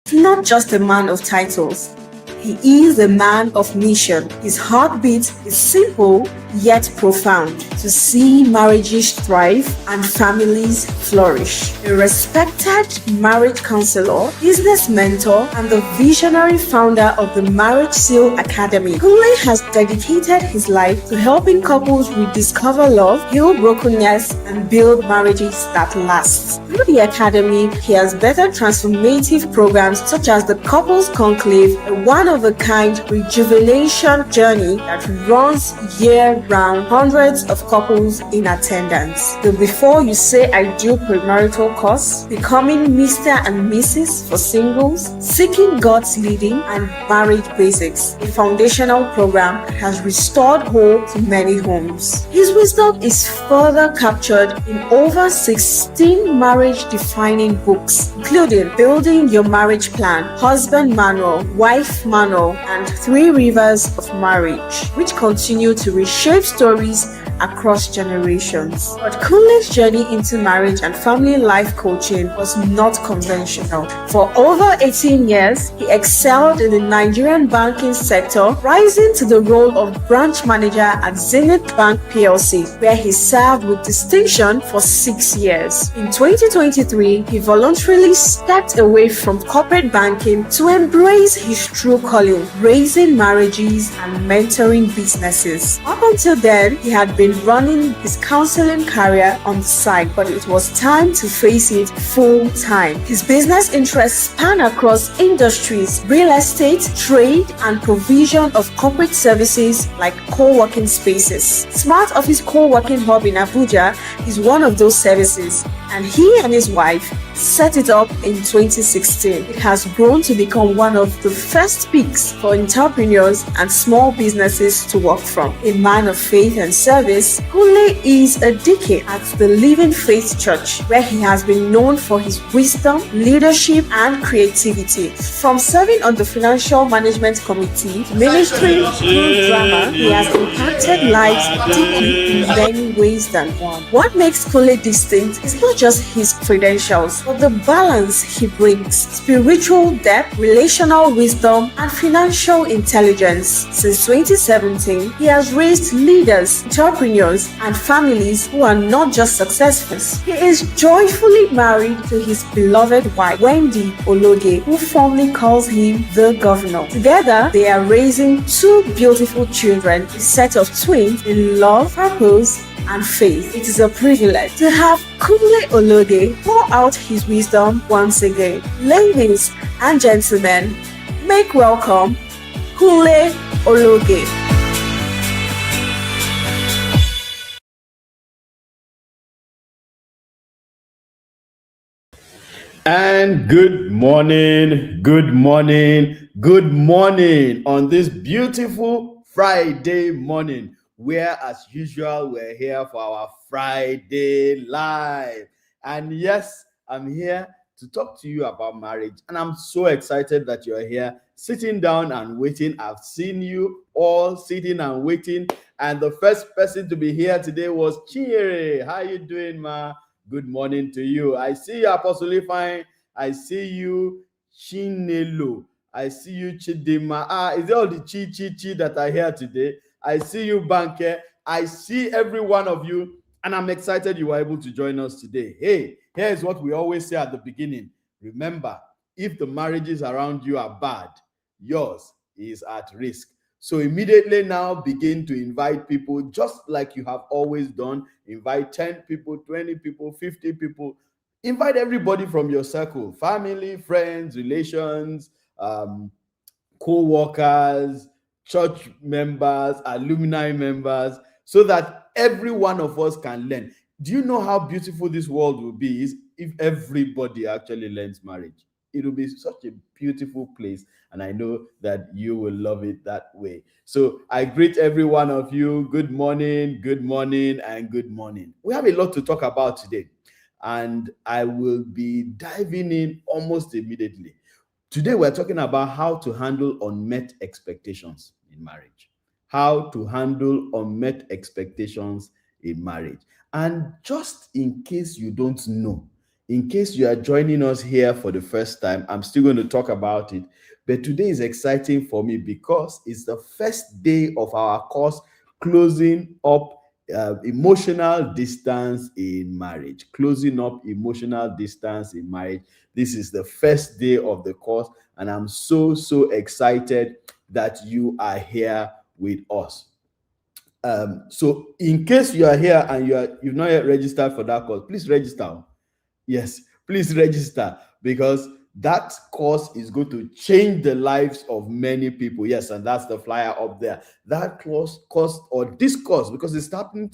He's not just a man of titles. He is a man of mission. His heartbeat is simple yet profound: to see marriages thrive and families flourish. A respected marriage counselor, business mentor, and the visionary founder of the Marriage Seal Academy, Kunle has dedicated his life to helping couples rediscover love, heal brokenness, and build marriages that last. Through the Academy, he has bettered transformative programs such as the Couples Conclave, a one-of-a-kind rejuvenation journey that runs year-round, hundreds of couples in attendance. The Before You Say I Do premarital course, Becoming Mr. and Mrs. for singles, Seeking God's Leading, and Marriage Basics, a foundational program that has restored hope to many homes. His wisdom is further captured in over 16 marriage-defining books, including Building Your Marriage Plan, Husband Manual, Wife Manual, and 3 Rivers of Marriage, which continue to reshape stories across generations. But Kunle's journey into marriage and family life coaching was not conventional. For over 18 years, he excelled in the Nigerian banking sector, rising to the role of branch manager at Zenith Bank PLC, where he served with distinction for 6 years. In 2023, he voluntarily stepped away from corporate banking to embrace his true calling: raising marriages and mentoring businesses. Up until then, he had been running his counseling career on the side, but it was time to face it full time. His business interests span across industries: real estate, trade, and provision of corporate services like co-working spaces. Smart Office Co-working Hub in Abuja is one of those services, and he and his wife set it up in 2016. It has grown to become one of the first peaks for entrepreneurs and small businesses to work from. A man of faith and service, Kunle is a deacon at the Living Faith Church, where he has been known for his wisdom, leadership, and creativity. From serving on the Financial Management Committee to ministering through drama, he has impacted lives deeply in many ways than one. What makes Kunle distinct is not just his credentials, but the balance he brings: spiritual depth, relational wisdom, and financial intelligence. Since 2017, he has raised leaders, entrepreneurs, and families who are not just successful. He is joyfully married to his beloved wife, Kunle Ologe, who fondly calls him the governor. Together, they are raising 2 beautiful children, a set of twins in love, purpose, and faith. It is a privilege to have Kunle Ologe pour out his wisdom once again. Ladies and gentlemen, make welcome Kunle Ologe. And good morning, good morning, good morning on this beautiful Friday morning, where as usual we're here for our Friday Live. And yes, I'm here to talk to you about marriage, and I'm so excited that you're here sitting down and waiting. I've seen you all sitting and waiting, and the first person to be here today was Chinyere. How you doing, ma? Good morning to you. I see you, Apostle Ifeanyi. I see you, Chinelo. I see you, Chidima. Is it all the chi that are here today? I see you, Banke. I see every one of you, and I'm excited you were able to join us today. Hey, here's what we always say at the beginning. Remember, if the marriages around you are bad, yours is at risk. So immediately now begin to invite people, just like you have always done. Invite 10 people, 20 people, 50 people. Invite everybody from your circle: family, friends, relations, co-workers, church members, alumni members, so that every one of us can learn. Do you know how beautiful this world will be if everybody actually learns marriage? It will be such a beautiful place, and I know that you will love it that way. So I greet every one of you. Good morning, and good morning. We have a lot to talk about today, and I will be diving in almost immediately. Today, we're talking about how to handle unmet expectations in marriage. How to handle unmet expectations in marriage. And just in case you don't know, In case you are joining us here for the first time, I'm still going to talk about it. But today is exciting for me because it's the first day of our course closing up emotional distance in marriage. Closing up emotional distance in marriage. This is the first day of the course, and I'm so excited that you are here with us. So in case you are here and you've not yet registered for that course, please register. Yes, please register, because that course is going to change the lives of many people. Yes, and that's the flyer up there. That course or this course, because it's starting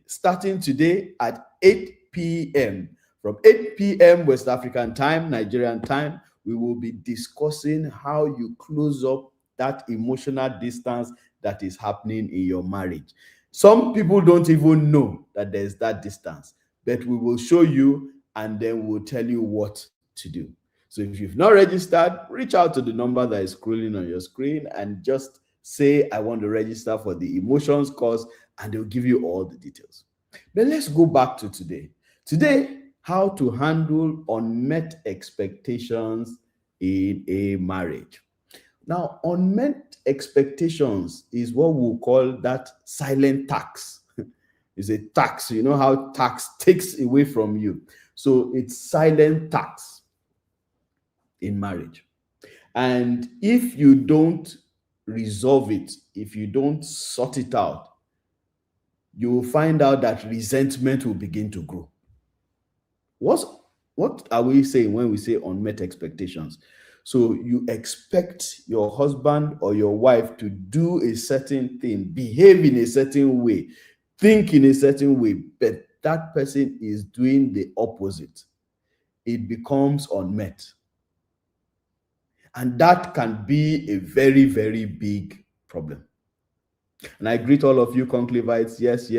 starting today at 8 p.m. From 8 p.m. West African time, Nigerian time, we will be discussing how you close up that emotional distance that is happening in your marriage. Some people don't even know that there's that distance, but we will show you and then we'll tell you what to do. So if you've not registered, reach out to the number that is scrolling on your screen and just say, I want to register for the emotions course, and they'll give you all the details. But let's go back to today. Today, how to handle unmet expectations in a marriage. Now, unmet expectations is what we'll call that silent tax. It's a tax. You know how tax takes away from you. So it's silent tax in marriage. And if you don't resolve it, if you don't sort it out, you will find out that resentment will begin to grow. What are we saying when we say unmet expectations? So you expect your husband or your wife to do a certain thing, behave in a certain way, think in a certain way, but that person is doing the opposite. It becomes unmet. And that can be a very, very big problem. And I greet all of you conclavites. Yes.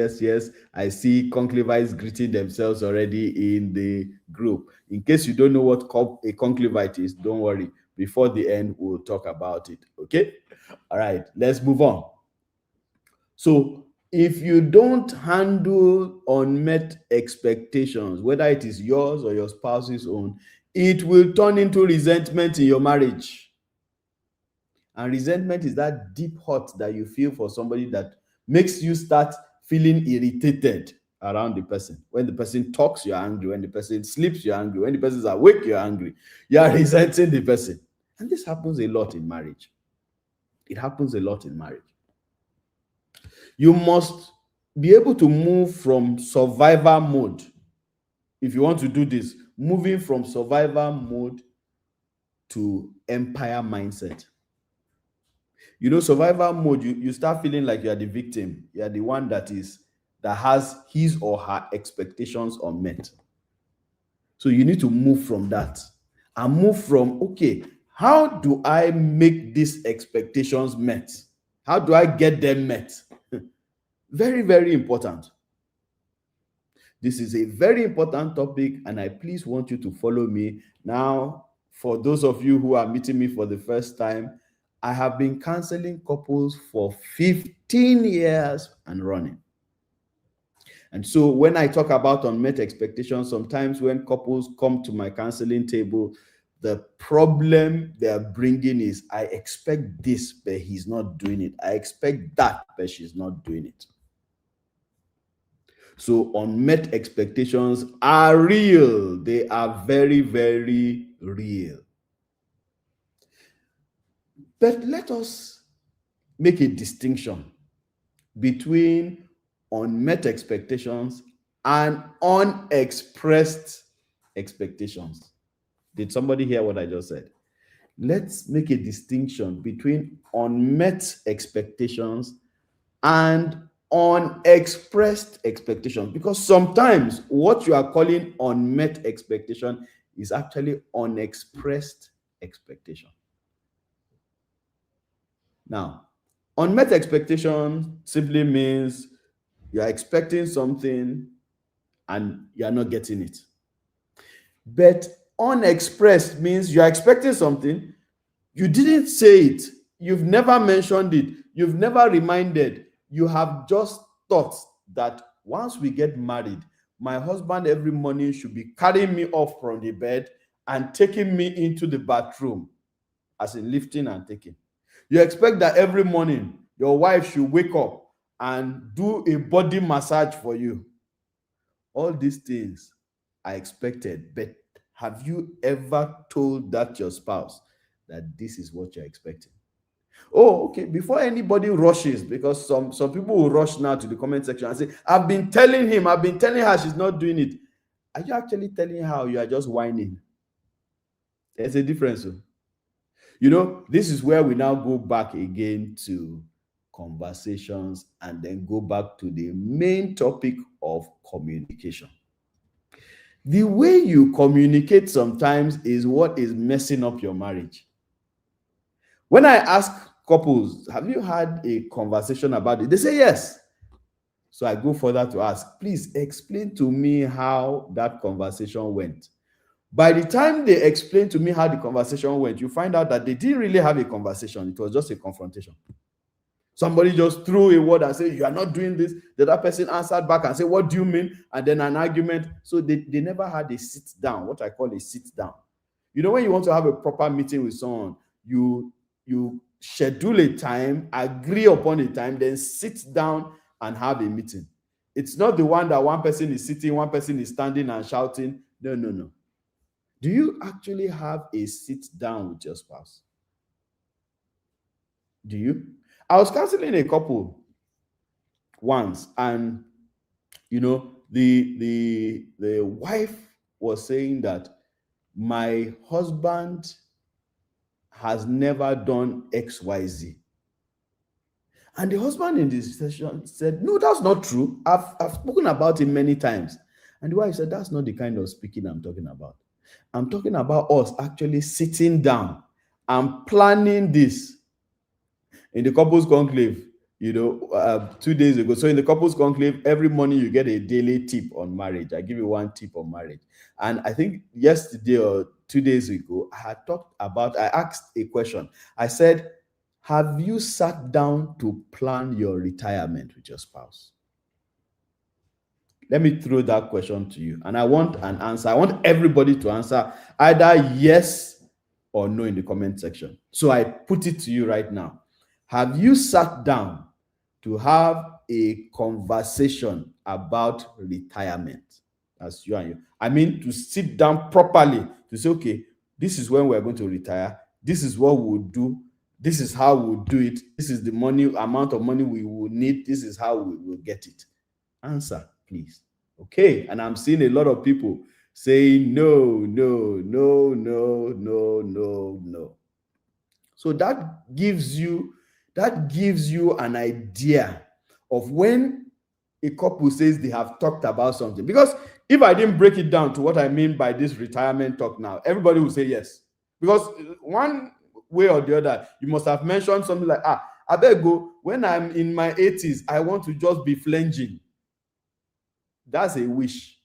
I see conclavites greeting themselves already in the group. In case you don't know what a conclavite is, don't worry. Before the end, we'll talk about it. Okay? All right, let's move on. So if you don't handle unmet expectations, whether it is yours or your spouse's own, it will turn into resentment in your marriage. And resentment is that deep hurt that you feel for somebody that makes you start feeling irritated around the person. When the person talks, you're angry. When the person sleeps, you're angry. When the person is awake, you're angry. You are resenting the person. And this happens a lot in marriage. It happens a lot in marriage. You must be able to move from survivor mode. If you want to do this, moving from survivor mode to empire mindset. You know, survivor mode, you start feeling like you are the victim. You are the one that has his or her expectations unmet. So you need to move from that and move from, okay, how do I make these expectations met? How do I get them met? Very, very important. This is a very important topic, and I please want you to follow me. Now, for those of you who are meeting me for the first time, I have been counseling couples for 15 years and running. And so when I talk about unmet expectations, sometimes when couples come to my counseling table, the problem they're bringing is, I expect this, but he's not doing it. I expect that, but she's not doing it. So unmet expectations are real. They are very, very real. But let us make a distinction between unmet expectations and unexpressed expectations. Did somebody hear what I just said? Let's make a distinction between unmet expectations and unexpressed expectations, because sometimes what you are calling unmet expectation is actually unexpressed expectation. Now, unmet expectation simply means you are expecting something and you are not getting it. But unexpressed means you are expecting something, you didn't say it, you've never mentioned it, you've never reminded, you have just thought that once we get married, my husband every morning should be carrying me off from the bed and taking me into the bathroom, as in lifting and taking. You expect that every morning your wife should wake up and do a body massage for you. All these things are expected, but have you ever told that your spouse that this is what you're expecting? Oh, okay. Before anybody rushes, because some people will rush now to the comment section and say, I've been telling him, I've been telling her she's not doing it. Are you actually telling her, or you are just whining? There's a difference. This is where we now go back again to conversations and then go back to the main topic of communication. The way you communicate sometimes is what is messing up your marriage. When I ask couples, have you had a conversation about it? They say yes. So I go further to ask, please explain to me how that conversation went. By the time they explain to me how the conversation went, you find out that they didn't really have a conversation. It was just a confrontation. Somebody just threw a word and said, you are not doing this. The other person answered back and said, what do you mean? And then an argument. So they never had a sit down, what I call a sit down. When you want to have a proper meeting with someone, you schedule a time, agree upon a time, then sit down and have a meeting. It's not the one that one person is sitting, one person is standing and shouting. No. Do you actually have a sit down with your spouse? Do you? I was counseling a couple once, and the wife was saying that my husband has never done XYZ. And the husband in this session said, no, that's not true. I've spoken about it many times. And the wife said, that's not the kind of speaking I'm talking about. I'm talking about us actually sitting down and planning this. In the couples conclave, 2 days ago. So in the couples conclave, every morning you get a daily tip on marriage. I give you one tip on marriage. And I think yesterday or 2 days ago, I asked a question. I said, have you sat down to plan your retirement with your spouse? Let me throw that question to you. And I want an answer. I want everybody to answer either yes or no in the comment section. So I put it to you right now. Have you sat down to have a conversation about retirement? That's you and you. I mean, to sit down properly to say, okay, this is when we're going to retire. This is what we'll do. This is how we'll do it. This is the amount of money we will need. This is how we will get it. Answer, please. Okay. And I'm seeing a lot of people saying no. So that gives you an idea of when a couple says they have talked about something. Because if I didn't break it down to what I mean by this retirement talk now, everybody will say yes. Because one way or the other, you must have mentioned something like, I better go, when I'm in my 80s, I want to just be flanging. That's a wish.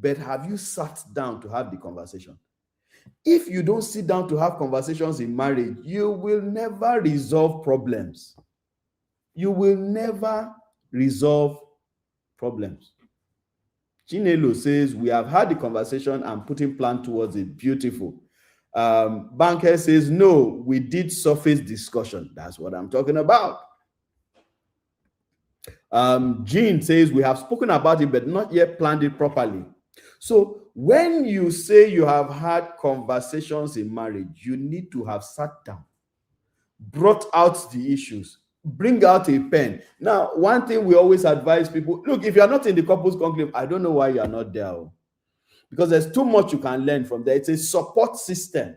But have you sat down to have the conversation? If you don't sit down to have conversations in marriage, you will never resolve problems. You will never resolve problems. Chinelo says, we have had the conversation and putting plan towards it. Beautiful. Banker says, no, we did surface discussion. That's what I'm talking about. Jean says, we have spoken about it, but not yet planned it properly. So when you say you have had conversations in marriage, you need to have sat down, brought out the issues, bring out a pen. Now, one thing we always advise people, look, if you are not in the couples conclave, I don't know why you are not there. Because there's too much you can learn from there. It's a support system.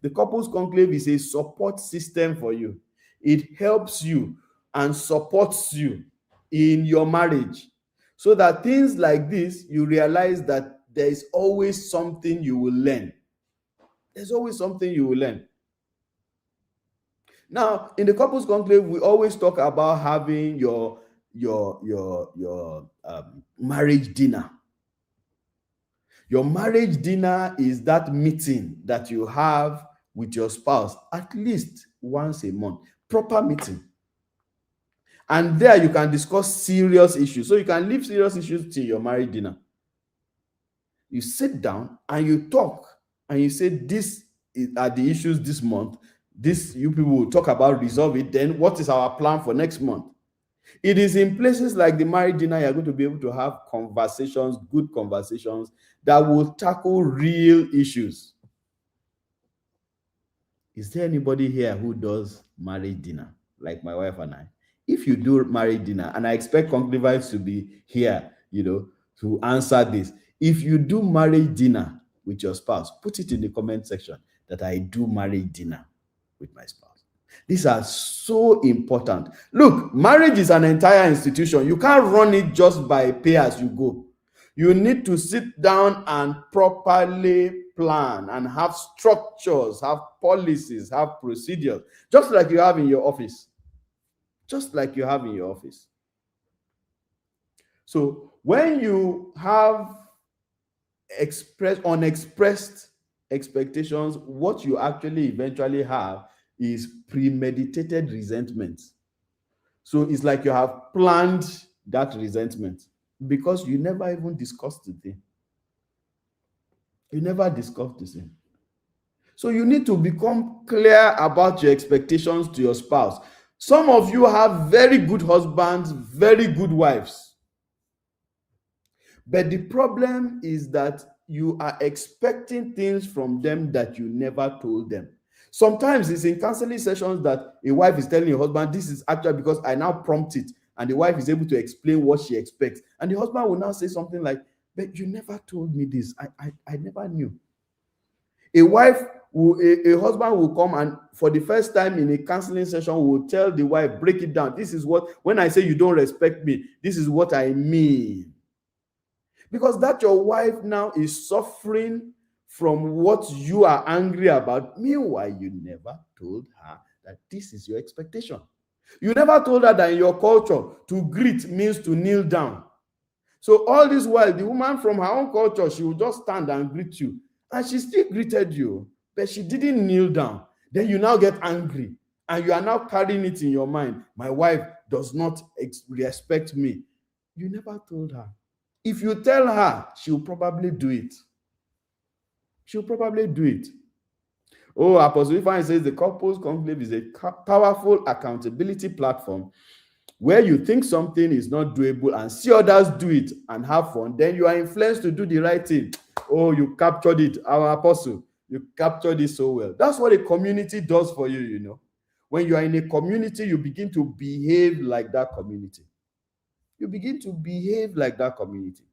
The couples conclave is a support system for you. It helps you and supports you in your marriage, so that things like this, you realize that there is always something you will learn. There's always something you will learn. Now, in the couples conclave, we always talk about having your marriage dinner. Your marriage dinner is that meeting that you have with your spouse at least once a month. Proper meeting. And there you can discuss serious issues. So you can leave serious issues till your marriage dinner. You sit down and you talk and you say, are the issues this month. This, you people will talk about, resolve it. Then what is our plan for next month? It is in places like the marriage dinner you're going to be able to have conversations, good conversations that will tackle real issues. Is there anybody here who does marriage dinner like my wife and I? If you do marriage dinner, and I expect concubines to be here, to answer this. If you do marriage dinner with your spouse, put it in the comment section that I do marriage dinner with my spouse. These are so important. Look, marriage is an entire institution. You can't run it just by pay as you go. You need to sit down and properly plan and have structures, have policies, have procedures, just like you have in your office. Just like you have in your office. So when you have unexpressed expectations, what you actually eventually have is premeditated resentment. So it's like you have planned that resentment because you never even discussed the thing. You never discussed the thing. So you need to become clear about your expectations to your spouse. Some of you have very good husbands, very good wives. But the problem is that you are expecting things from them that you never told them. Sometimes it's in counseling sessions that a wife is telling her husband, this is actually because I now prompt it, and the wife is able to explain what she expects. And the husband will now say something like, but you never told me this. I never knew. A husband will come and for the first time in a counseling session will tell the wife, break it down. This is what, when I say you don't respect me, this is what I mean. Because that your wife now is suffering from what you are angry about. Meanwhile, you never told her that this is your expectation. You never told her that in your culture, to greet means to kneel down. So all this while, the woman from her own culture, she will just stand and greet you. And she still greeted you, but she didn't kneel down. Then you now get angry. And you are now carrying it in your mind. My wife does not respect me. You never told her. If you tell her, she'll probably do it. She'll probably do it. Oh, Apostle Ifeanyi says the Couples Conclave is a powerful accountability platform where you think something is not doable and see others do it and have fun. Then you are influenced to do the right thing. Oh, you captured it, our apostle. You captured it so well. That's what a community does for you, you know. When you are in a community, you begin to behave like that community. You begin to behave like that community.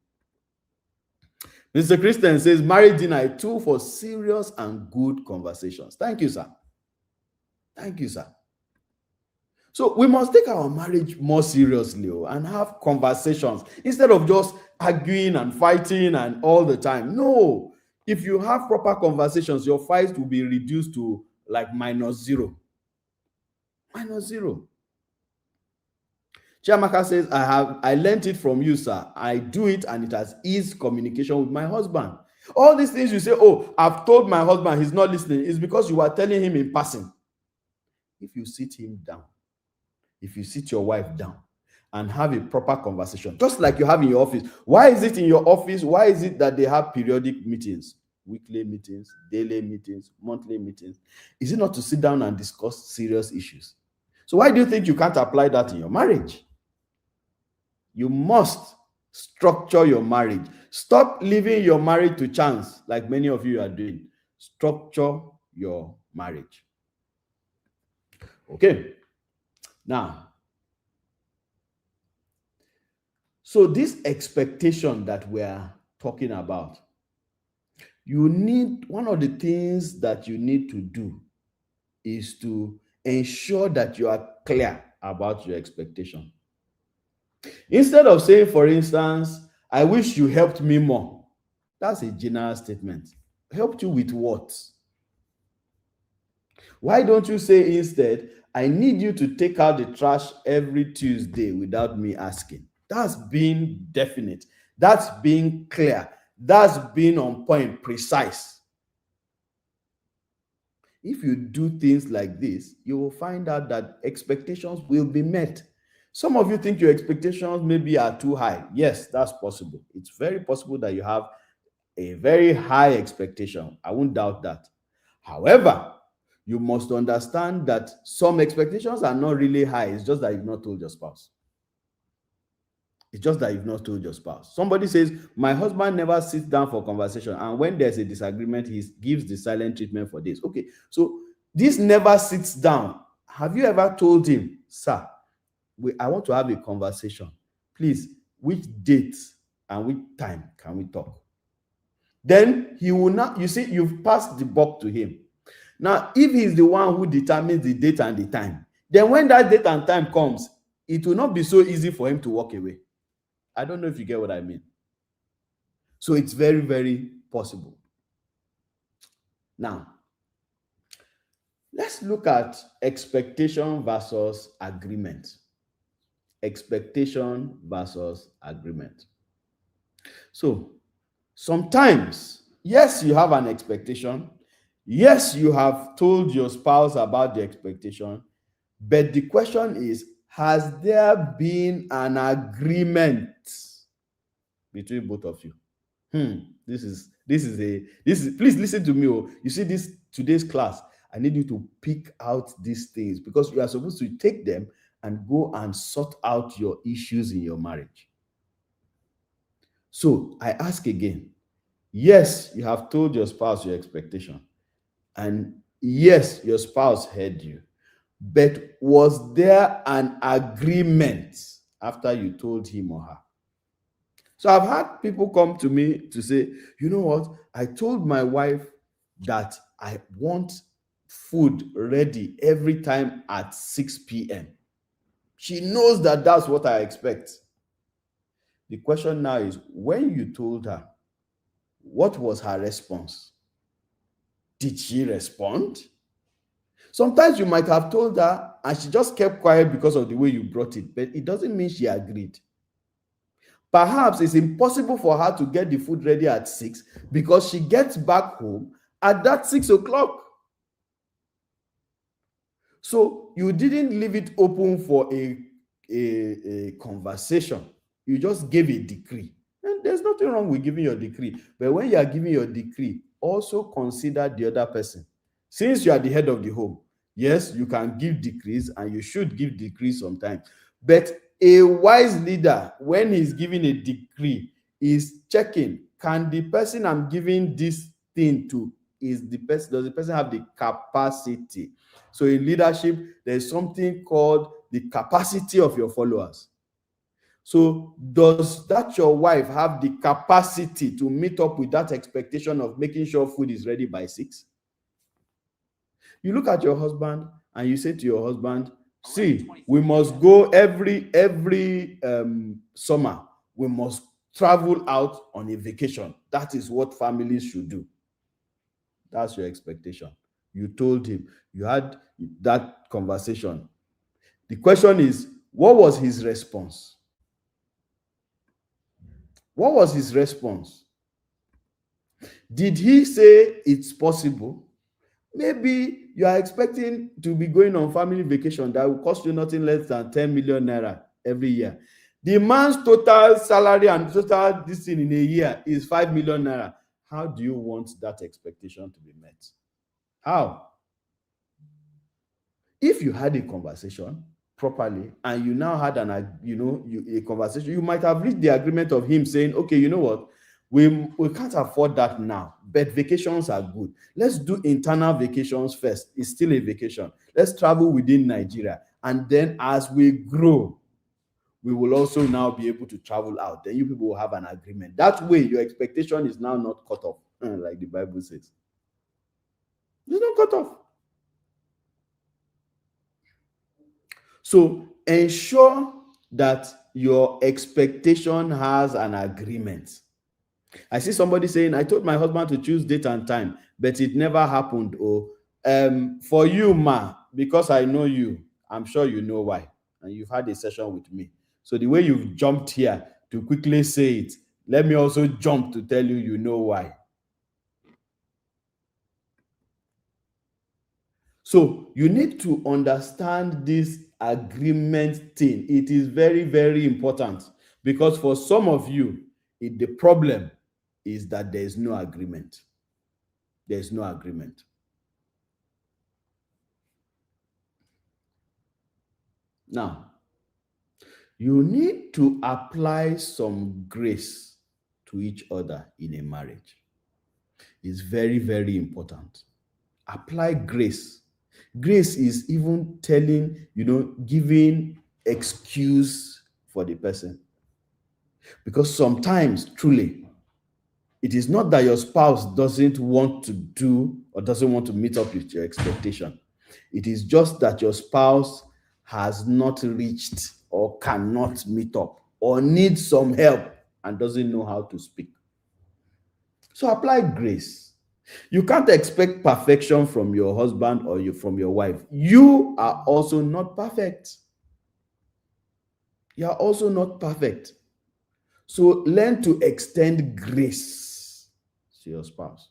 Mr. Christian says, marriage dinner is a tool for serious and good conversations. Thank you, sir. Thank you, sir. So we must take our marriage more seriously and have conversations instead of just arguing and fighting and all the time. No, if you have proper conversations, your fights will be reduced to like -0. -0. Chiamaka says, I learned it from you, sir. I do it and it has eased communication with my husband. All these things you say, oh, I've told my husband he's not listening, is because you are telling him in passing. If you sit him down, if you sit your wife down and have a proper conversation, just like you have in your office. Why is it in your office? Why is it that they have periodic meetings, weekly meetings, daily meetings, monthly meetings? Is it not to sit down and discuss serious issues? So why do you think you can't apply that in your marriage? You must structure your marriage. Stop leaving your marriage to chance like many of you are doing. Structure your marriage. Okay. Now, so this expectation that we're talking about, one of the things that you need to do is to ensure that you are clear about your expectation. Instead of saying, for instance, I wish you helped me more. That's a general statement. Helped you with what? Why don't you say instead, I need you to take out the trash every Tuesday without me asking? That's being definite. That's being clear. That's being on point, precise. If you do things like this, you will find out that expectations will be met. Some of you think your expectations maybe are too high. Yes, that's possible. It's very possible that you have a very high expectation. I won't doubt that. However, you must understand that some expectations are not really high. It's just that you've not told your spouse. It's just that you've not told your spouse. Somebody says, my husband never sits down for conversation, and when there's a disagreement, he gives the silent treatment for this. Okay, so this never sits down. Have you ever told him, sir, I want to have a conversation. Please, which date and which time can we talk? Then he will not, you see, you've passed the buck to him. Now, if he's the one who determines the date and the time, then when that date and time comes, it will not be so easy for him to walk away. I don't know if you get what I mean. So it's very, very possible. Now, let's look at expectation versus agreement. Expectation versus agreement. So, sometimes, yes, you have an expectation. Yes, you have told your spouse about the expectation. But the question is, has there been an agreement between both of you? Please listen to me. You see this today's class, I need you to pick out these things because you are supposed to take them and go and sort out your issues in your marriage. So I ask again, yes, you have told your spouse your expectation, and yes, your spouse heard you. But was there an agreement after you told him or her? So I've had people come to me to say, you know what? I told my wife that I want food ready every time at 6 p.m. She knows that that's what I expect. The question now is, when you told her, what was her response? Did she respond? Sometimes you might have told her and she just kept quiet because of the way you brought it, but it doesn't mean she agreed. Perhaps it's impossible for her to get the food ready at 6 because she gets back home at that 6 o'clock. So you didn't leave it open for a conversation. You just gave a decree. And there's nothing wrong with giving your decree. But when you are giving your decree, also consider the other person. Since you are the head of the home, yes, you can give decrees and you should give decrees sometimes. But a wise leader, when he's giving a decree, is checking, can the person I'm giving this thing to, does the person have the capacity? So in leadership, there's something called the capacity of your followers. So does that your wife have the capacity to meet up with that expectation of making sure food is ready by 6? You look at your husband and you say to your husband, see, we must go every summer. We must travel out on a vacation. That is what families should do. That's your expectation. You told him. You had that conversation. The question is, what was his response? What was his response? Did he say it's possible? Maybe you are expecting to be going on family vacation that will cost you nothing less than 10 million naira every year. The man's total salary and total this thing in a year is 5 million naira. How do you want that expectation to be met? How? If you had a conversation properly and you now had a conversation, you might have reached the agreement of him saying, okay, you know what? We can't afford that now, but vacations are good. Let's do internal vacations first. It's still a vacation. Let's travel within Nigeria. And then as we grow, we will also now be able to travel out. Then you people will have an agreement. That way, your expectation is now not cut off, like the Bible says. It's not cut off. So ensure that your expectation has an agreement. I see somebody saying, I told my husband to choose date and time, but it never happened. For you, ma, because I know you, I'm sure you know why. And you've had a session with me. So the way you've jumped here to quickly say it, let me also jump to tell you, you know why. So you need to understand this agreement thing. It is very, very important because for some of you, the problem is that there is no agreement. There is no agreement. Now, you need to apply some grace to each other in a marriage. It's very, very important. Apply grace. Grace is even telling, giving excuse for the person. Because sometimes, truly, it is not that your spouse doesn't want to do or doesn't want to meet up with your expectation. It is just that your spouse has not reached or cannot meet up or needs some help and doesn't know how to speak. So apply grace. You can't expect perfection from your husband or from your wife. You are also not perfect. You are also not perfect. So learn to extend grace to your spouse.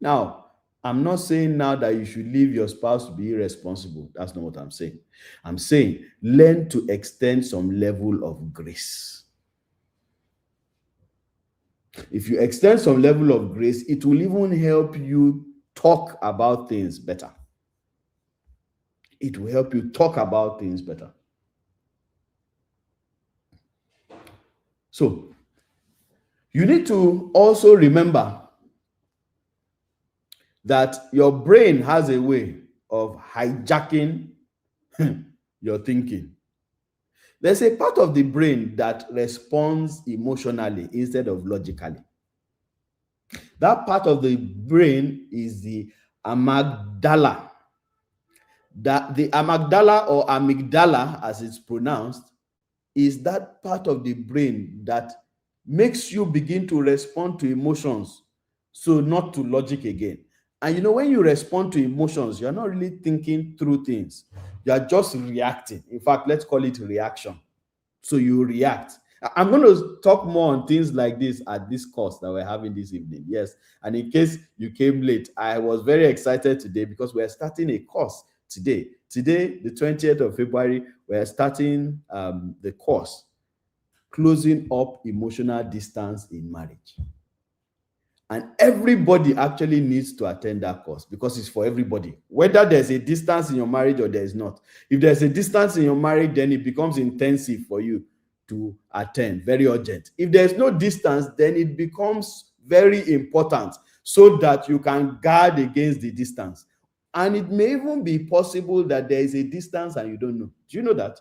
Now, I'm not saying now that you should leave your spouse to be irresponsible. That's not what I'm saying. I'm saying learn to extend some level of grace. If you extend some level of grace, it will even help you talk about things better. It will help you talk about things better. So, you need to also remember that your brain has a way of hijacking your thinking. There's a part of the brain that responds emotionally instead of logically. That part of the brain is the amygdala. The amygdala or amygdala, as it's pronounced, is that part of the brain that makes you begin to respond to emotions, so not to logic again. And when you respond to emotions, you're not really thinking through things. You are just reacting. In fact, let's call it reaction. So you react. I'm going to talk more on things like this at this course that we're having this evening. Yes. And in case you came late, I was very excited today because we're starting a course today. Today, the 20th of February, we're starting the course, Closing Up Emotional Distance in Marriage. And everybody actually needs to attend that course because it's for everybody, whether there's a distance in your marriage or there's not. If there's a distance in your marriage, then it becomes intensive for you to attend, very urgent. If there's no distance, then it becomes very important so that you can guard against the distance. And it may even be possible that there is a distance and you don't know. Do you know that?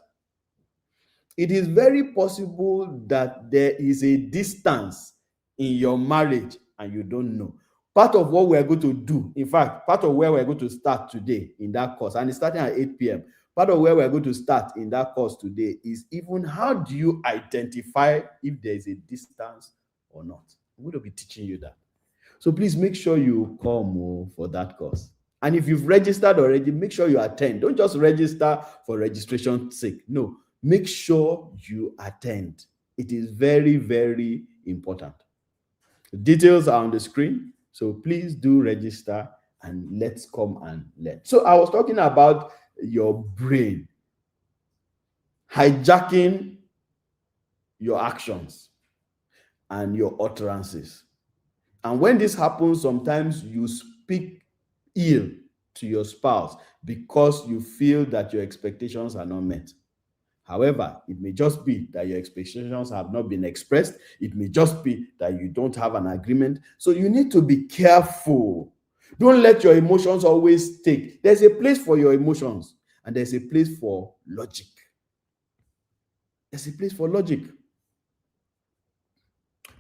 It is very possible that there is a distance in your marriage and you don't know. Part of what we're going to do, in fact, part of where we're going to start today in that course, and it's starting at 8 p.m., part of where we're going to start in that course today is even how do you identify if there is a distance or not. I'm going to be teaching you that. So please make sure you come for that course. And if you've registered already, make sure you attend. Don't just register for registration's sake. No, make sure you attend. It is very, very important. The details are on the screen, so please do register and let's come and learn. So I was talking about your brain hijacking your actions and your utterances. And when this happens, sometimes you speak ill to your spouse because you feel that your expectations are not met. However, it may just be that your expectations have not been expressed. It may just be that you don't have an agreement. So you need to be careful. Don't let your emotions always take. There's a place for your emotions and there's a place for logic. There's a place for logic.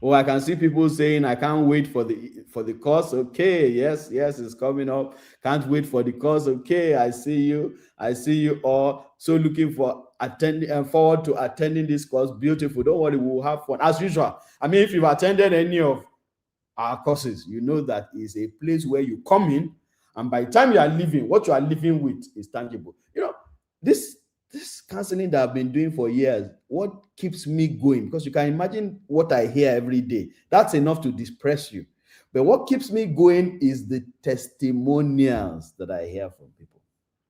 Oh, I can see people saying, I can't wait for the course. Okay, yes, it's coming up. Can't wait for the course. Okay, I see you all. So looking for attending and forward to attending this course. Beautiful. Don't worry, we'll have fun as usual. I mean, if you've attended any of our courses, you know that is a place where you come in, and by the time you are leaving, what you are leaving with is tangible. This counseling that I've been doing for years, what keeps me going, because you can imagine what I hear every day. That's enough to depress you. But what keeps me going is the testimonials that I hear from people.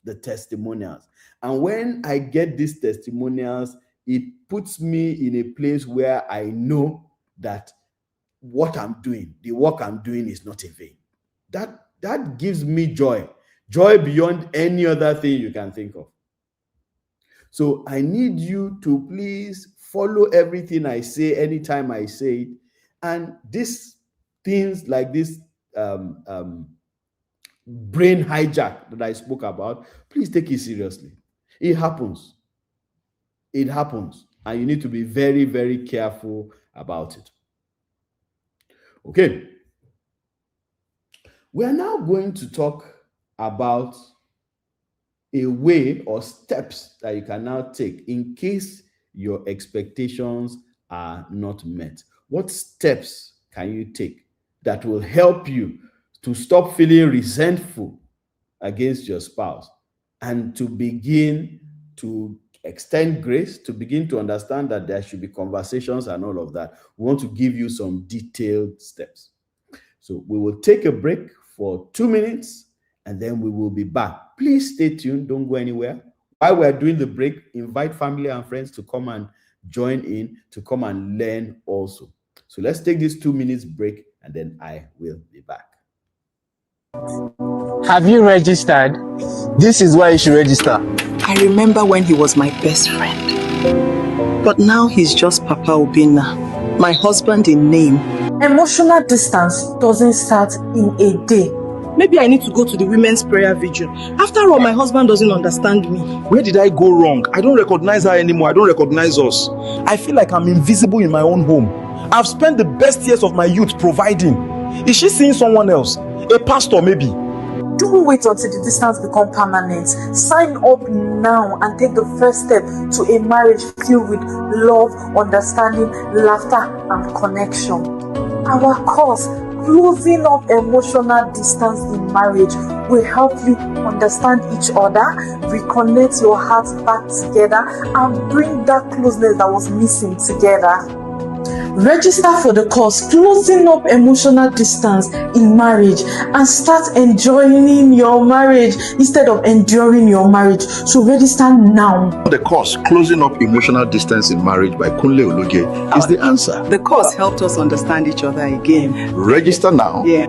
The testimonials. And when I get these testimonials, it puts me in a place where I know that what I'm doing, the work I'm doing is not in vain. That gives me joy beyond any other thing you can think of. So I need you to please follow everything I say anytime I say it. And these things like this brain hijack that I spoke about, please take it seriously. It happens. It happens. And you need to be very, very careful about it. Okay. We are now going to talk about a way or steps that you can now take in case your expectations are not met. What steps can you take that will help you to stop feeling resentful against your spouse and to begin to extend grace, to begin to understand that there should be conversations and all of that? We want to give you some detailed steps. So we will take a break for 2 minutes and then we will be back. Please stay tuned. Don't go anywhere. While we're doing the break, invite family and friends to come and join in, to come and learn also. So let's take this 2 minutes break and then I will be back. Have you registered? This is why you should register. I remember when he was my best friend. But now he's just Papa Obina, my husband in name. Emotional distance doesn't start in a day. Maybe I need to go to the women's prayer vigil. After all, my husband doesn't understand me. Where did I go wrong? I don't recognize her anymore. I don't recognize us. I feel like I'm invisible in my own home. I've spent the best years of my youth providing. Is she seeing someone else? A pastor, maybe? Don't wait until the distance becomes permanent. Sign up now and take the first step to a marriage filled with love, understanding, laughter, and connection. Our course, Closing Up Emotional Distance in Marriage, will help you understand each other, reconnect your hearts back together, and bring that closeness that was missing together. Register for the course Closing Up Emotional Distance in Marriage and start enjoying your marriage instead of enduring your marriage. So register now. The course Closing Up Emotional Distance in Marriage by Kunle Ologe is the answer. The course helped us understand each other again. Register now. Yeah.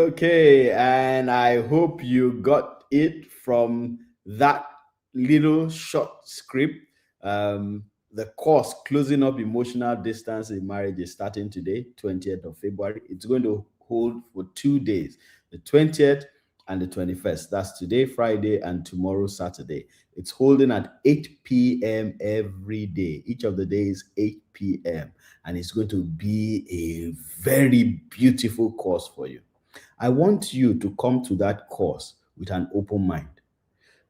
Okay. And I hope you got it from that little short script. The course Closing Up Emotional Distance in Marriage is starting today, 20th of February. It's going to hold for 2 days, the 20th and the 21st. That's today, Friday, and tomorrow, Saturday. It's holding at 8 p.m. every day. Each of the days, 8 p.m. And it's going to be a very beautiful course for you. I want you to come to that course with an open mind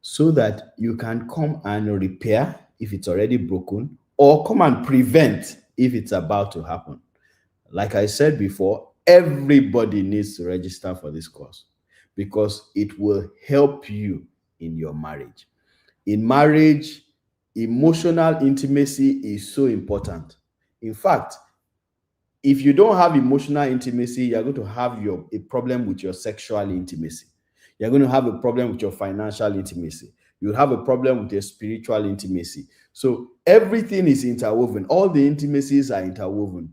so that you can come and repair if it's already broken, or come and prevent if it's about to happen. Like I said before, everybody needs to register for this course because it will help you in your marriage. In marriage, emotional intimacy is so important. In fact, if you don't have emotional intimacy, you're going to have a problem with your sexual intimacy. You're going to have a problem with your financial intimacy. You'll have a problem with your spiritual intimacy. So everything is interwoven. All the intimacies are interwoven.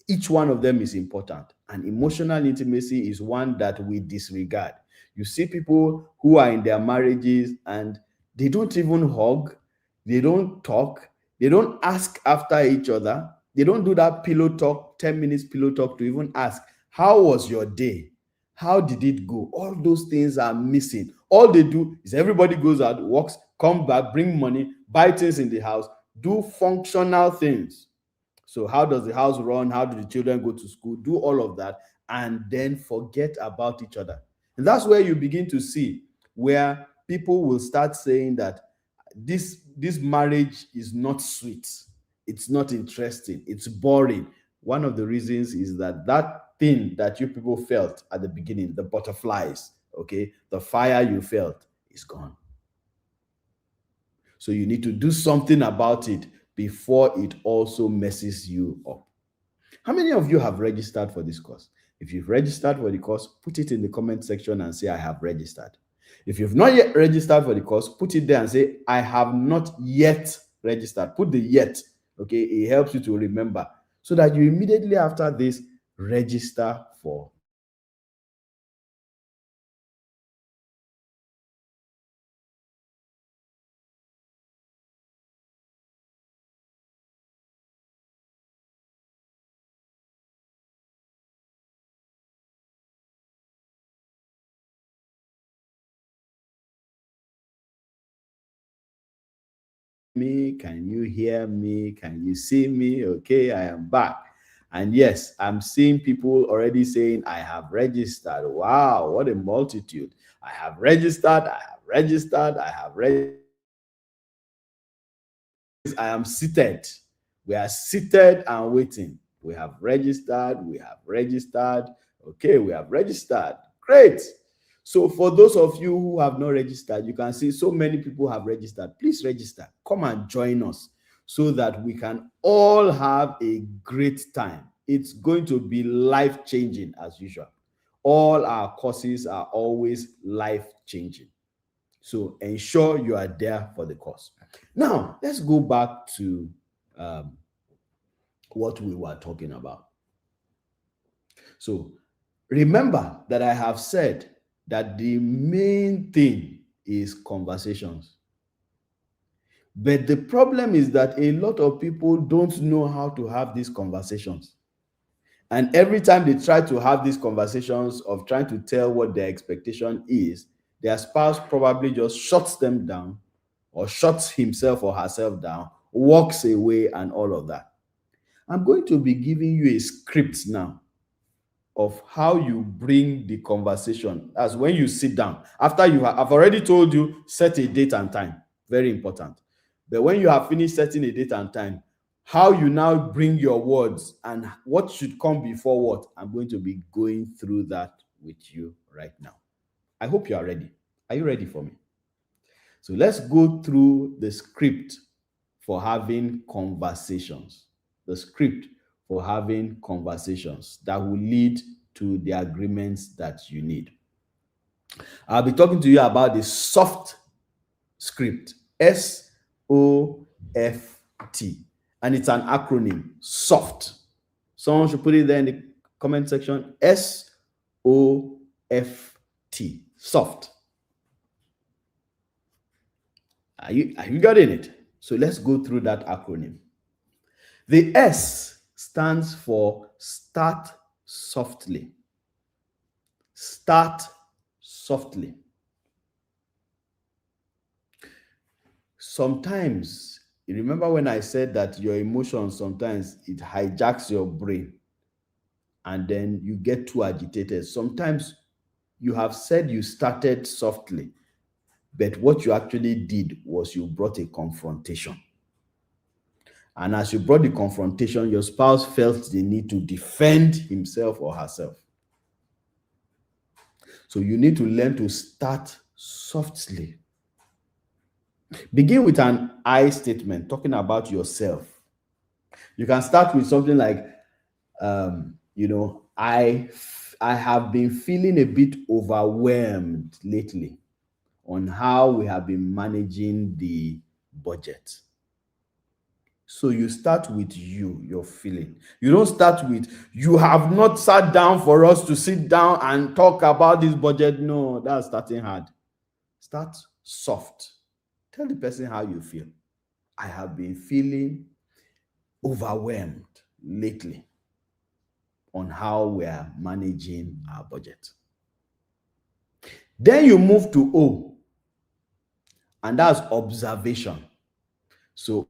Each one of them is important. And emotional intimacy is one that we disregard. You see people who are in their marriages and they don't even hug. They don't talk. They don't ask after each other. They don't do that pillow talk, 10 minutes pillow talk to even ask, how was your day? How did it go? All those things are missing. All they do is everybody goes out, works, come back, bring money, buy things in the house, do functional things. So how does the house run? How do the children go to school? Do all of that and then forget about each other. And that's where you begin to see where people will start saying that this marriage is not sweet. It's not interesting. It's boring. One of the reasons is that thing that you people felt at the beginning, the butterflies, okay, the fire you felt is gone. So you need to do something about it before it also messes you up. How many of you have registered for this course? If you've registered for the course, put it in the comment section and say, I have registered. If you've not yet registered for the course, put it there and say, I have not yet registered. Put the yet, okay? It helps you to remember so that you immediately after this register for. Me, can you hear me? Can you see me? Okay, I am back. And yes, I'm seeing people already saying, I have registered. Wow, what a multitude. I have registered, I have registered, I have registered. I am seated. We are seated and waiting. We have registered, we have registered. Okay, we have registered. Great. So for those of you who have not registered, you can see so many people have registered. Please register. Come and join us so that we can all have a great time. It's going to be life-changing as usual. All our courses are always life-changing. So ensure you are there for the course. Now, let's go back to what we were talking about. So remember that I have said that the main thing is conversations. But the problem is that a lot of people don't know how to have these conversations. And every time they try to have these conversations of trying to tell what their expectation is, their spouse probably just shuts them down or shuts himself or herself down, walks away, and all of that. I'm going to be giving you a script now of how you bring the conversation. As when you sit down, after you have, I've already told you, set a date and time. Very important. But when you have finished setting a date and time, how you now bring your words and what should come before what, I'm going to be going through that with you right now. I hope you are ready. Are you ready for me? So let's go through the script for having conversations. The script for having conversations that will lead to the agreements that you need. I'll be talking to you about the soft script, SOFT, and it's an acronym, SOFT. Someone should put it there in the comment section, SOFT, soft. Are you getting it? So let's go through that acronym. The S stands for start softly. Start softly. Sometimes, you remember when I said that your emotions, sometimes it hijacks your brain and then you get too agitated. Sometimes you have said you started softly, but what you actually did was you brought a confrontation. And as you brought the confrontation, your spouse felt the need to defend himself or herself. So you need to learn to start softly. Begin with an I statement, talking about yourself. You can start with something like, I have been feeling a bit overwhelmed lately on how we have been managing the budget. So you start with your feeling. You don't start with, you have not sat down for us to sit down and talk about this budget. No, that's starting hard. Start soft. Tell the person how you feel. I have been feeling overwhelmed lately on how we are managing our budget. Then you move to O, and that's observation. So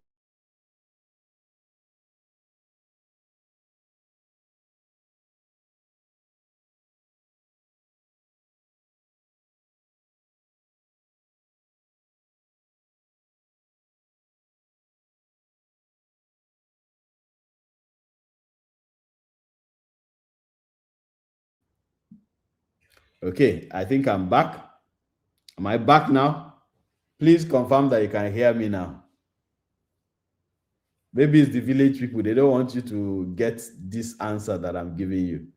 okay, I think I'm back. Am I back now? Please confirm that you can hear me now. Maybe it's the village people. They don't want you to get this answer that I'm giving you.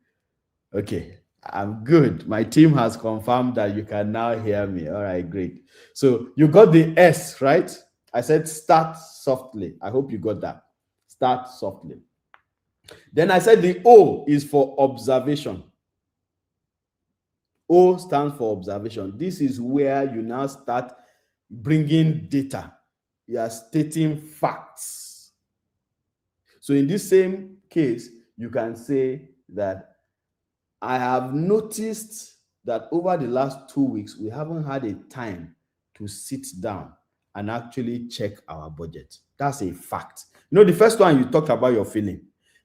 Okay, I'm good. My team has confirmed that you can now hear me. All right, great. So you got the S, right? I said start softly. I hope you got that. Start softly. Then I said the O is for observation. O stands for observation. This is where you now start bringing data. You are stating facts. So in this same case, you can say that I have noticed that over the last 2 weeks, we haven't had a time to sit down and actually check our budget. That's a fact. The first one you talked about your feeling.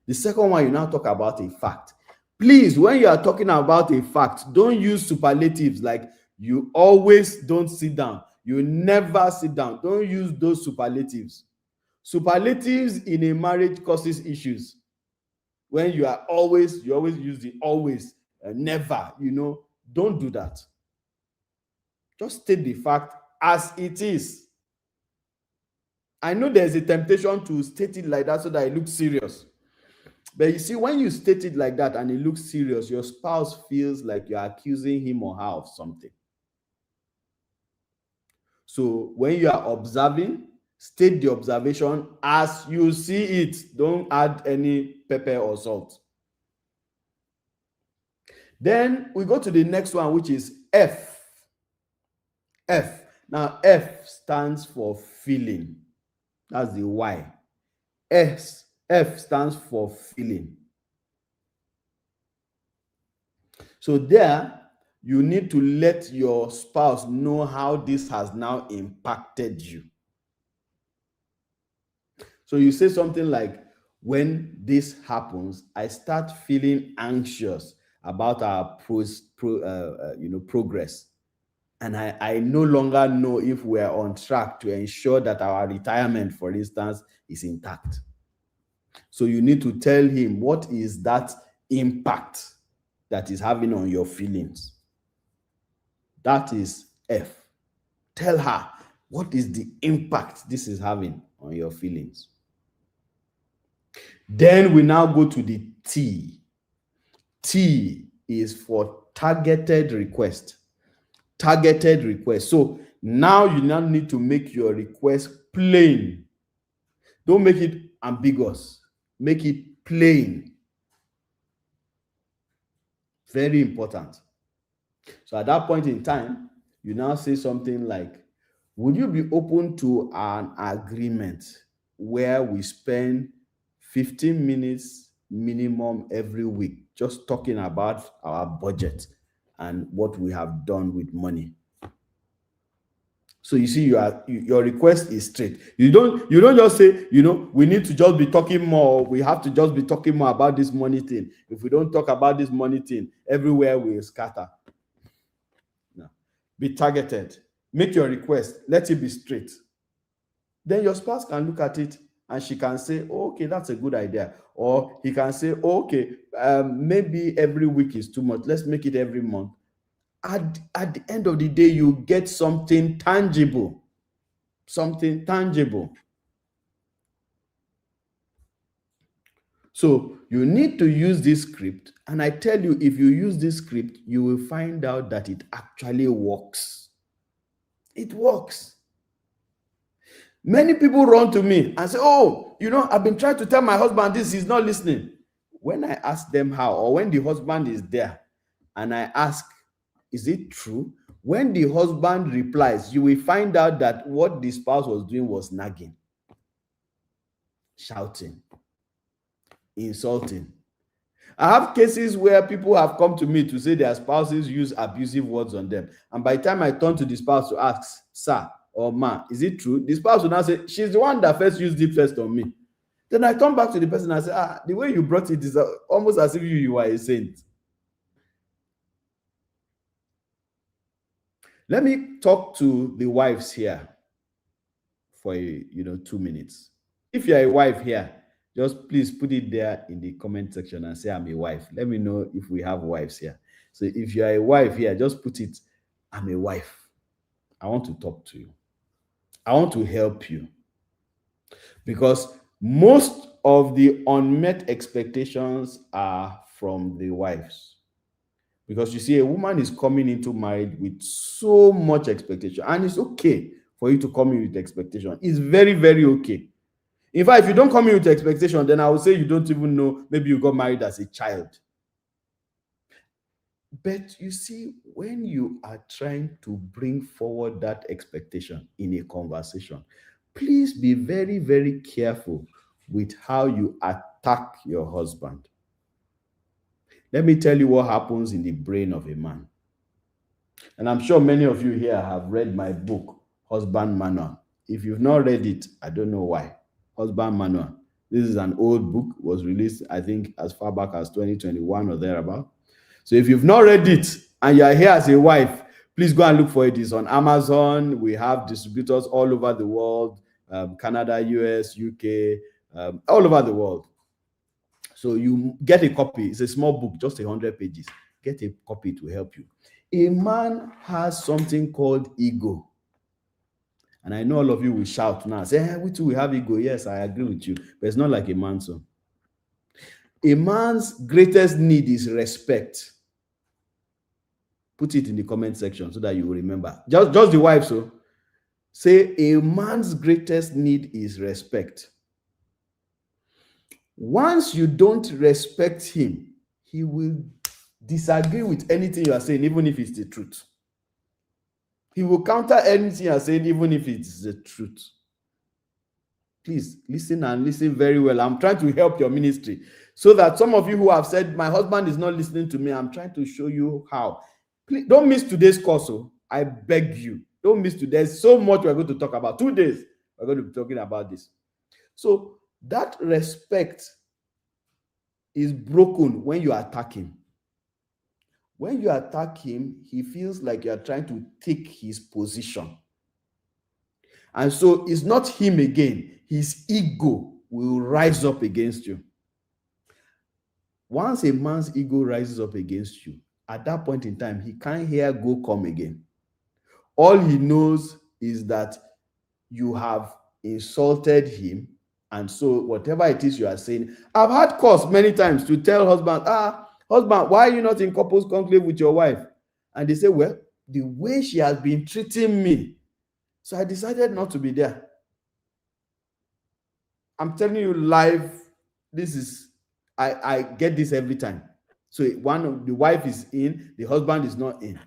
The second one, you now talk about a fact. Please, when you are talking about a fact, don't use superlatives like you always don't sit down. You never sit down. Don't use those superlatives. Superlatives in a marriage causes issues. When you always use the always, never, don't do that. Just state the fact as it is. I know there's a temptation to state it like that so that it looks serious. But you see, when you state it like that and it looks serious, your spouse feels like you're accusing him or her of something. So when you are observing, state the observation as you see it. Don't add any pepper or salt. Then we go to the next one, which is F. F. Now, F stands for feeling. That's the Y. F stands for feeling. So there, you need to let your spouse know how this has now impacted you. So you say something like, when this happens, I start feeling anxious about our progress. And I no longer know if we're on track to ensure that our retirement, for instance, is intact. So you need to tell him what is that impact that is having on your feelings. That is F. Tell her what is the impact this is having on your feelings. Then we now go to the T. T is for targeted request. Targeted request. So now you now need to make your request plain. Don't make it ambiguous. Make it plain. Very important. So at that point in time, you now say something like, would you be open to an agreement where we spend 15 minutes minimum every week just talking about our budget and what we have done with money? So you see, your request is straight. You don't just say, we need to just be talking more. We have to just be talking more about this money thing. If we don't talk about this money thing, everywhere will scatter. No. Be targeted. Make your request. Let it be straight. Then your spouse can look at it and she can say, oh, okay, that's a good idea. Or he can say, oh, okay, maybe every week is too much. Let's make it every month. At the end of the day, you get something tangible. Something tangible. So you need to use this script. And I tell you, if you use this script, you will find out that it actually works. It works. Many people run to me and say, oh, I've been trying to tell my husband this, he's not listening. When I ask them how, or when the husband is there and I ask, is it true? When the husband replies, you will find out that what the spouse was doing was nagging, shouting, insulting. I have cases where people have come to me to say their spouses use abusive words on them. And by the time I turn to the spouse to ask, sir or ma, is it true? The spouse will now say, she's the one that first used it first on me. Then I turn back to the person and say, the way you brought it is almost as if you are a saint. Let me talk to the wives here for 2 minutes. If you're a wife here, just please put it there in the comment section and say, I'm a wife. Let me know if we have wives here. So if you're a wife here, just put it, I'm a wife. I want to talk to you. I want to help you. Because Most of the unmet expectations are from the wives. Because you see, a woman is coming into marriage with so much expectation, and it's okay for you to come in with expectation. It's very, very okay. In fact, if you don't come in with expectation, then I would say you don't even know, maybe you got married as a child. But you see, when you are trying to bring forward that expectation in a conversation, please be very, very careful with how you attack your husband. Let me tell you what happens in the brain of a man. And I'm sure many of you here have read my book, Husband Manual. If you've not read it, I don't know why. Husband Manual. This is an old book, was released, I think, as far back as 2021 or thereabout. So if you've not read it and you are here as a wife, please go and look for it. It's on Amazon. We have distributors all over the world, Canada, US, UK, all over the world. So you get a copy. It's a small book, just 100 pages. Get a copy to help you. A man has something called ego. And I know all of you will shout now, say, hey, we too will have ego. Yes, I agree with you. But it's not like a man's son. A man's greatest need is respect. Put it in the comment section so that you will remember. Just the wife, so. Say, a man's greatest need is respect. Once you don't respect him, he will disagree with anything you are saying, even if it's the truth. He will counter anything you are saying, even if it's the truth. Please listen and listen very well. I'm trying to help your ministry so that some of you who have said, my husband is not listening to me, I'm trying to show you how. Please don't miss today's course. So I beg you, don't miss today. There's so much we're going to talk about. 2 days, we're going to be talking about this. So that respect is broken when you attack him. When you attack him, he feels like you are trying to take his position. And so it's not him again. His ego will rise up against you. Once a man's ego rises up against you, at that point in time, he can't hear go come again. All he knows is that you have insulted him. And so whatever it is you are saying, I've had cause many times to tell husband, husband, why are you not in couples conclave with your wife? And they say, well, the way she has been treating me, so I decided not to be there. I'm telling you live, this is, I get this every time. So one of the wife is in, the husband is not in.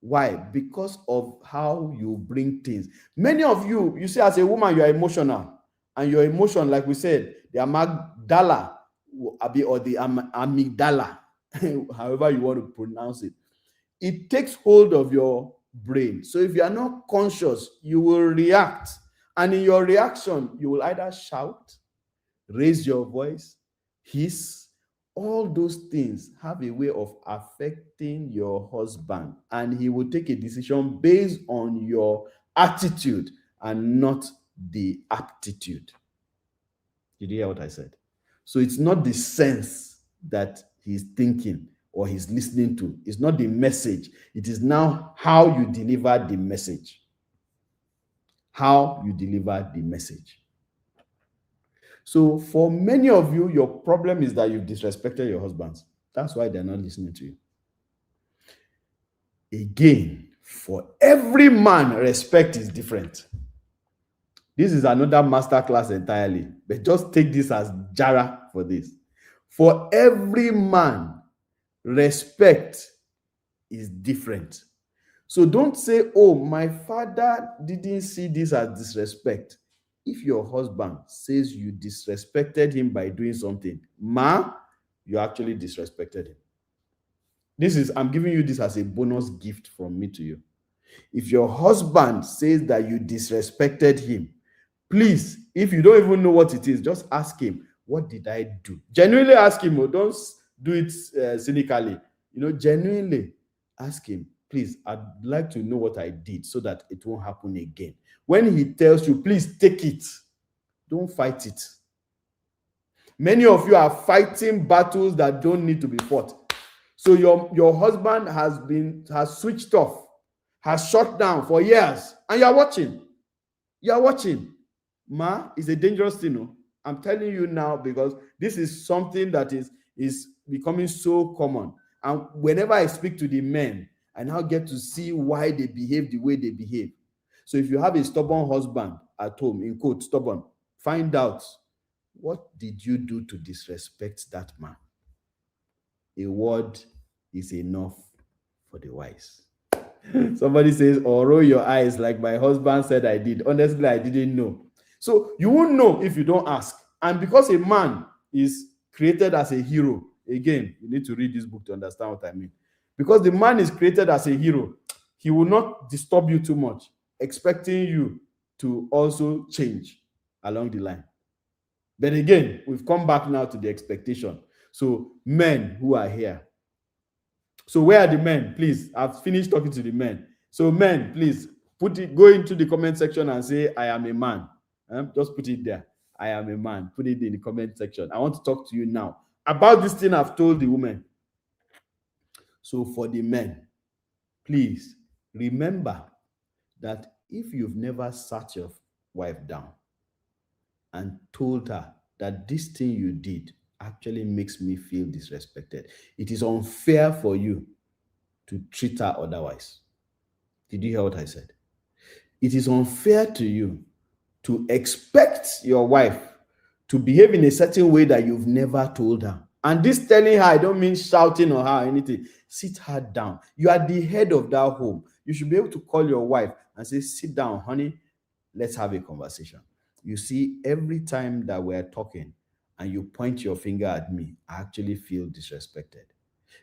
Why? Because of how you bring things. Many of you, you see, as a woman, you are emotional. And your emotion, like we said, the amygdala, or the amygdala, however you want to pronounce it, it takes hold of your brain. So if you are not conscious, you will react. And in your reaction, you will either shout, raise your voice, hiss. All those things have a way of affecting your husband, and he will take a decision based on your attitude and not the aptitude. Did you hear what I said? So it's not the sense that he's thinking or he's listening to. It's not the message. It is now how you deliver the message. How you deliver the message. So for many of you, your problem is that you've disrespected your husbands. That's why they're not listening to you. Again, for every man, respect is different. This is another masterclass entirely, but just take this as Jara for this. For every man, respect is different. So don't say, oh, my father didn't see this as disrespect. If your husband says you disrespected him by doing something, you actually disrespected him. I'm giving you this as a bonus gift from me to you. If your husband says that you disrespected him, please, if you don't even know what it is, just ask him, what did I do? Genuinely ask him, don't do it cynically. Genuinely ask him, please, I'd like to know what I did so that it won't happen again. When he tells you, please take it. Don't fight it. Many of you are fighting battles that don't need to be fought. So your husband has switched off, has shut down for years, and you're watching. You're watching. Ma, it's a dangerous thing. No? I'm telling you now because this is something that is becoming so common. And whenever I speak to the men, I now get to see why they behave the way they behave. So if you have a stubborn husband at home, in quote, stubborn, find out, what did you do to disrespect that man? A word is enough for the wise. Somebody says, or roll your eyes like my husband said I did. Honestly, I didn't know. So you won't know if you don't ask. And because a man is created as a hero, again, you need to read this book to understand what I mean. Because the man is created as a hero, he will not disturb you too much, expecting you to also change along the line. But again, we've come back now to the expectation. So men who are here. So where are the men? Please, I've finished talking to the men. So men, please, go into the comment section and say, I am a man. Just put it there. I am a man. Put it in the comment section. I want to talk to you now about this thing I've told the women. So for the men, please remember that if you've never sat your wife down and told her that this thing you did actually makes me feel disrespected, it is unfair for you to treat her otherwise. Did you hear what I said? It is unfair to you to expect your wife to behave in a certain way that you've never told her. And this telling her, I don't mean shouting on her or anything. Sit her down. You are the head of that home. You should be able to call your wife and say, sit down, honey, let's have a conversation. You see, every time that we're talking and you point your finger at me, I actually feel disrespected.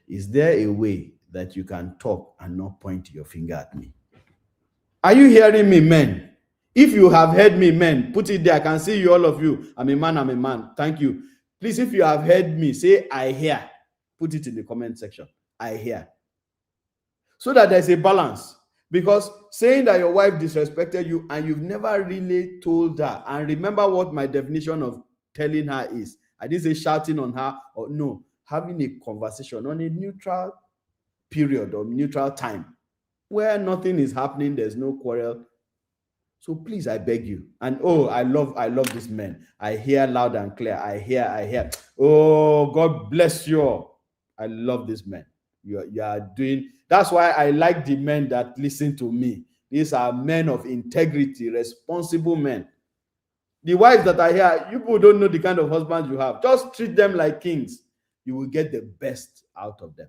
Is there a way that you can talk and not point your finger at me? Are you hearing me, men? If you have heard me, men, put it there. I can see you, all of you. I'm a man, I'm a man. Thank you. Please, if you have heard me, say, I hear. Put it in the comment section. I hear. So that there's a balance. Because saying that your wife disrespected you and you've never really told her, and remember what my definition of telling her is. I didn't say shouting on her, or no, having a conversation on a neutral period or neutral time where nothing is happening, there's no quarrel. So please, I beg you. And I love these men. I hear loud and clear. I hear. Oh, God bless you all. I love these men. You are doing. That's why I like the men that listen to me. These are men of integrity, responsible men. The wives that are here, you people don't know the kind of husbands you have. Just treat them like kings. You will get the best out of them.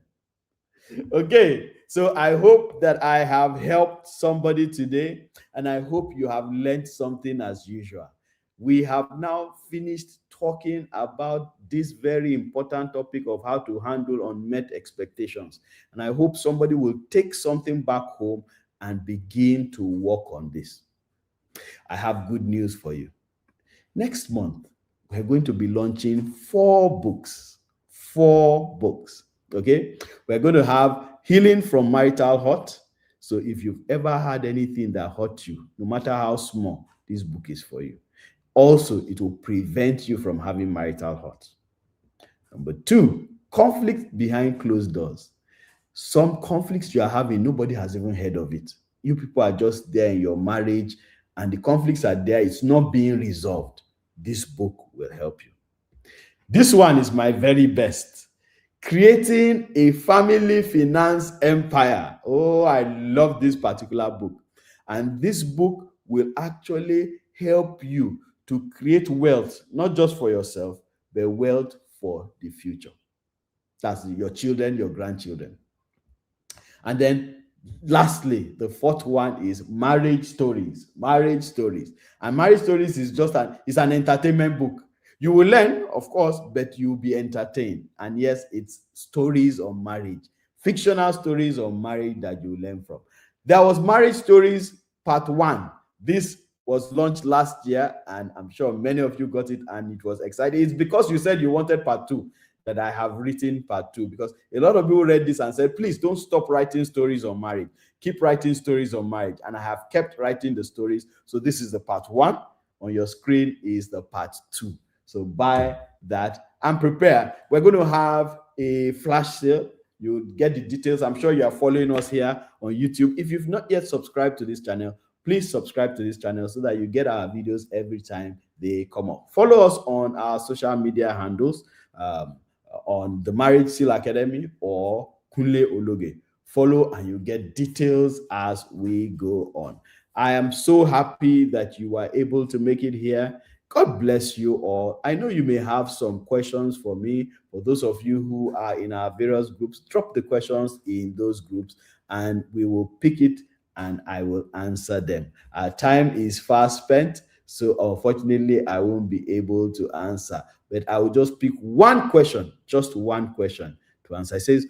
Okay, so I hope that I have helped somebody today, and I hope you have learned something as usual. We have now finished talking about this very important topic of how to handle unmet expectations. And I hope somebody will take something back home and begin to work on this. I have good news for you. Next month, we're going to be launching 4 books. 4 books. Okay? We're going to have Healing from Marital Hurt. So if you've ever had anything that hurt you, no matter how small, this book is for you. Also, it will prevent you from having marital hurt. Number 2, conflict behind closed doors. Some conflicts you are having, nobody has even heard of it. You people are just there in your marriage, and the conflicts are there. It's not being resolved. This book will help you. This one is my very best. Creating a Family Finance Empire. Oh, I love this particular book. And this book will actually help you to create wealth, not just for yourself, but wealth for the future. That's your children, your grandchildren. And then lastly, the 4th one is Marriage Stories. Marriage Stories. And Marriage Stories is just an entertainment book. You will learn, of course, but you'll be entertained. And yes, it's stories on marriage, fictional stories on marriage that you learn from. There was Marriage Stories Part 1. This was launched last year, and I'm sure many of you got it, and it was exciting. It's because you said you wanted Part 2 that I have written Part 2, because a lot of people read this and said, please don't stop writing stories on marriage. Keep writing stories on marriage. And I have kept writing the stories. So this is the Part 1. On your screen is the Part 2. So buy that and prepare. We're going to have a flash sale. You'll get the details. I'm sure you are following us here on YouTube. If you've not yet subscribed to this channel, please subscribe to this channel so that you get our videos every time they come up. Follow us on our social media handles, on the Marriage Seal Academy or Kunle Ologe. Follow and you get details as we go on. I am so happy that you were able to make it here. God bless you all. I know you may have some questions for me. For those of you who are in our various groups, drop the questions in those groups and we will pick it and I will answer them. Our time is fast spent, so unfortunately I won't be able to answer, but I will just pick one question, just one question to answer. It says,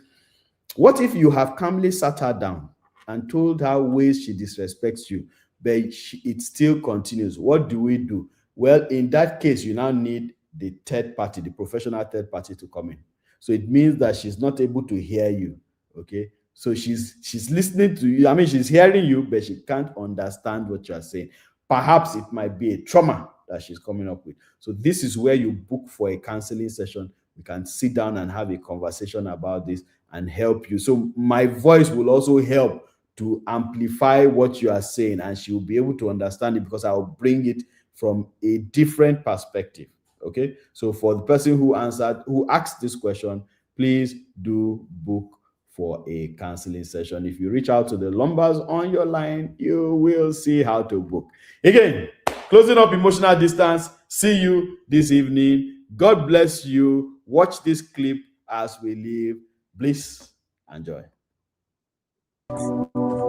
what if you have calmly sat her down and told her ways she disrespects you, but it still continues? What do we do? Well, in that case, you now need the third party, the professional third party to come in. So it means that she's not able to hear you, okay? So she's listening to you. I mean, she's hearing you, but she can't understand what you're saying. Perhaps it might be a trauma that she's coming up with. So this is where you book for a counseling session. We can sit down and have a conversation about this and help you. So my voice will also help to amplify what you are saying, and she will be able to understand it because I will bring it from a different perspective. Okay, so for the person who asked this question, please do book for a counseling session. If you reach out to the numbers on your line, you will see how to book. Again, closing up emotional distance. See you this evening. God bless you. Watch this clip as we leave. Please enjoy.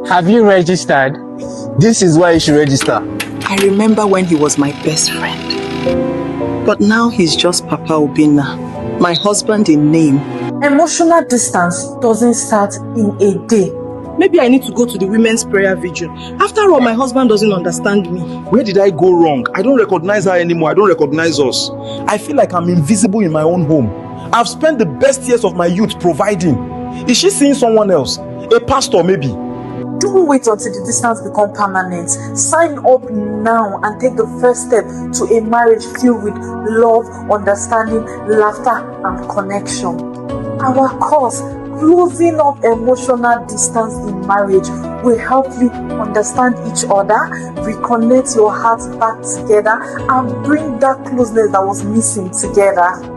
Have you registered? This is why you should register. I remember when he was my best friend. But now he's just Papa Obinna, my husband in name. Emotional distance doesn't start in a day. Maybe I need to go to the women's prayer vigil. After all, my husband doesn't understand me. Where did I go wrong? I don't recognize her anymore. I don't recognize us. I feel like I'm invisible in my own home. I've spent the best years of my youth providing. Is she seeing someone else? A pastor, maybe? Don't wait until the distance becomes permanent. Sign up now and take the first step to a marriage filled with love, understanding, laughter, and connection. Our course, Closing Up Emotional Distance in Marriage, will help you understand each other, reconnect your hearts back together, and bring that closeness that was missing together.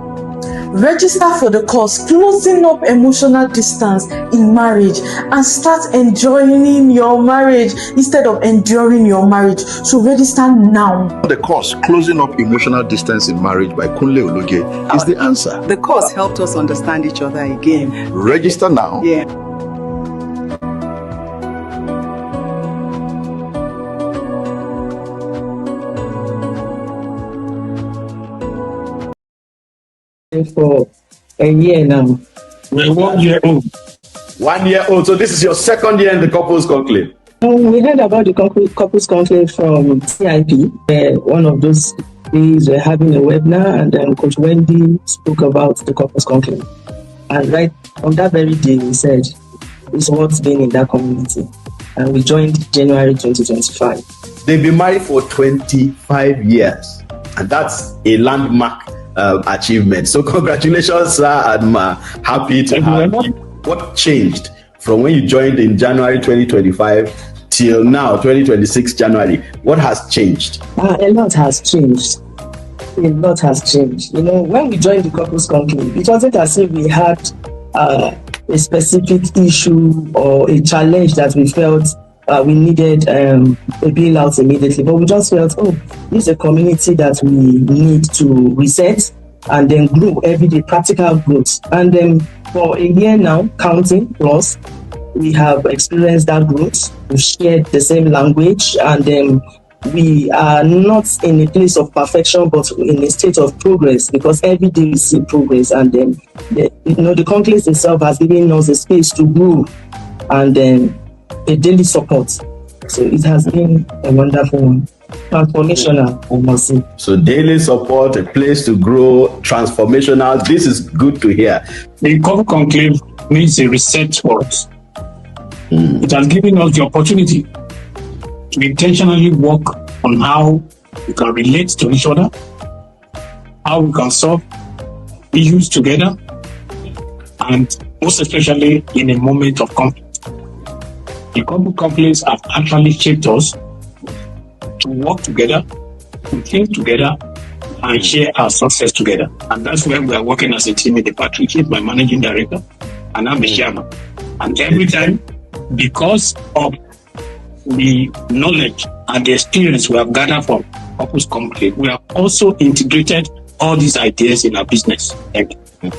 Register for the course Closing Up Emotional Distance in Marriage and start enjoying your marriage instead of enduring your marriage. So register now. The course Closing Up Emotional Distance in Marriage by Kunle Ologe is the answer. The course helped us understand each other again. Register now. Yeah. For a year now. We're 1 year old. 1 year old. So this is your second year in the couples conclave. We heard about the couples conclave from CIP. One of those days we're having a webinar, and then Coach Wendy spoke about the couples conclave. And right on that very day, we said it's what's been in that community. And we joined January 2025. They've been married for 25 years, and that's a landmark achievement. So congratulations, sir. I'm happy to have you. What changed from when you joined in January 2025 till now, 2026 January? What has changed? A lot has changed. A lot has changed. You know, when we joined the couples conclave, it wasn't as if we had a specific issue or a challenge that we felt we needed a bailout immediately, but we just felt, this is a community that we need to reset and then grow everyday practical growth. And then for a year now, counting plus, we have experienced that growth. We've shared the same language, and then we are not in a place of perfection, but in a state of progress, because every day we see progress. And then the conclave itself has given us a space to grow, and then a daily support. So it has been a wonderful one. Transformational, I must say. So daily support, a place to grow, transformational. This is good to hear. The couple conclave needs a reset for us. It has given us the opportunity to intentionally work on how we can relate to each other, how we can solve issues together, and most especially in a moment of conflict. The couple conflicts have actually shaped us to work together, to think together, and share our success together. And that's where we are working as a team in the partnership. My managing director, and I'm the chairman. And every time, because of the knowledge and the experience we have gathered from Couples Company, we have also integrated all these ideas in our business. Thank you.